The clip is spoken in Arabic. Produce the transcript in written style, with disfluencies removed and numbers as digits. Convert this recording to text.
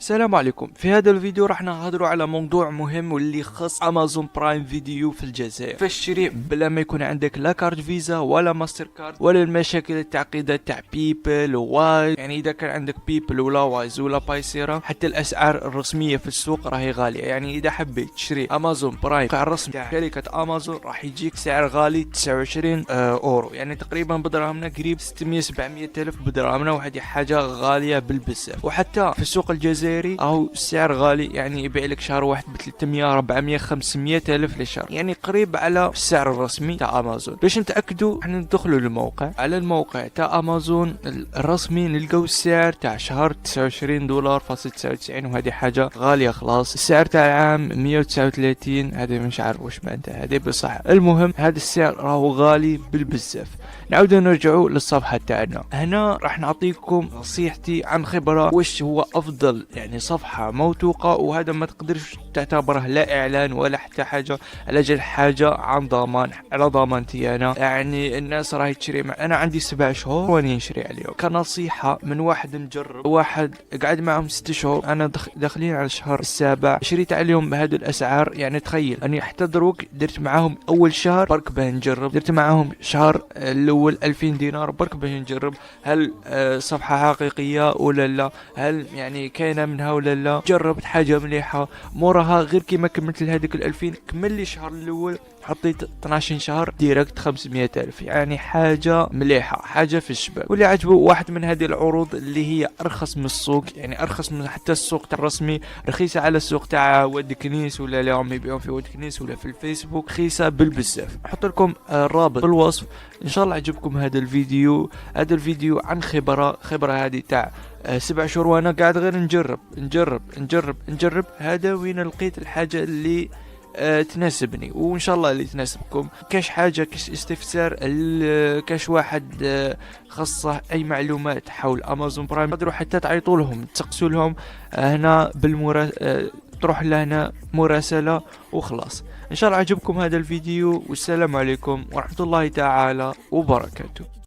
السلام عليكم. في هذا الفيديو راح نهضروا على موضوع مهم واللي خص امازون برايم فيديو في الجزائر. فالشري بلا ما يكون عندك لا كارت فيزا ولا ماستر كارد ولا المشاكل التعقيدات تاع بيبل ووايز. يعني اذا كان عندك بيبل ولا وايز ولا بايسيرا، حتى الاسعار الرسميه في السوق راهي غاليه. يعني اذا حبيت تشري امازون برايم الموقع الرسمي تاع شركه امازون راح يجيك سعر غالي 29 اورو، يعني تقريبا بدراهمنا قريب 600 700 الف بدراهمنا، وهذه حاجه غاليه بالبزاف. وحتى في السوق الجزائري اهو السعر غالي، يعني يبيع لك شهر واحد ب 300 400 500 الف للشهر، يعني قريب على السعر الرسمي تاع امازون. باش نتاكدوا احنا ندخلوا للموقع. على الموقع تاع امازون الرسمي نلقاو السعر تاع شهر 29 دولار فاصل 99، وهذه حاجه غاليه خلاص. السعر تاع العام 139، هذا مش عارف واش معناتها هذه بصح. المهم هذا السعر راهو غالي بالبزاف. نعود نرجعوا للصفحه تاعنا. هنا راح نعطيكم نصيحتي عن خبره واش هو افضل يعني صفحه موثوقه، وهذا ما تقدرش تعتبره لا اعلان ولا حتى حاجه، على جال حاجه عن ضمان، على ضمانتي انا. يعني الناس راهي تشري انا عندي 7 شهور واني نشري عليهم. كنصيحه من واحد مجرب، واحد قاعد معهم 6 شهور، انا داخلين على الشهر السابع، شريت عليهم بهذه الاسعار. يعني تخيل اني حتى دروك درت معاهم اول شهر برك باه نجرب، درت معاهم شهر الاول 2000 دينار برك باه نجرب هل صفحه حقيقيه ولا لا، هل يعني كاينه منها ولا لا. جربت حاجه مليحه، موراها غير كيما كملت لهذيك ال2000 كمل لي الشهر الاول حطيت 12 شهر ديريكت 500 الف، يعني حاجه مليحه، حاجه في الشباب. واللي عجبه واحد من هذه العروض اللي هي ارخص من السوق، يعني ارخص من حتى السوق تاع الرسمي، رخيصه على السوق تاع ود كنيس ولا اللي هم يبيعون في ود كنيس ولا في الفيسبوك، رخيصه بالبزاف. نحط لكم الرابط بالوصف. ان شاء الله عجبكم هذا الفيديو. هذا الفيديو عن خبره هذه تاع 7 شهور وانا قاعد غير نجرب. هذا وين لقيت الحاجه اللي تناسبني، وان شاء الله اللي تناسبكم. كاش حاجه، كاش استفسار، كاش واحد خاصه اي معلومات حول امازون برايم، تقدروا حتى تعيطوا لهم تسقسوا لهم هنا تروح لهنا مراسله وخلاص. ان شاء الله عجبكم هذا الفيديو، والسلام عليكم ورحمه الله تعالى وبركاته.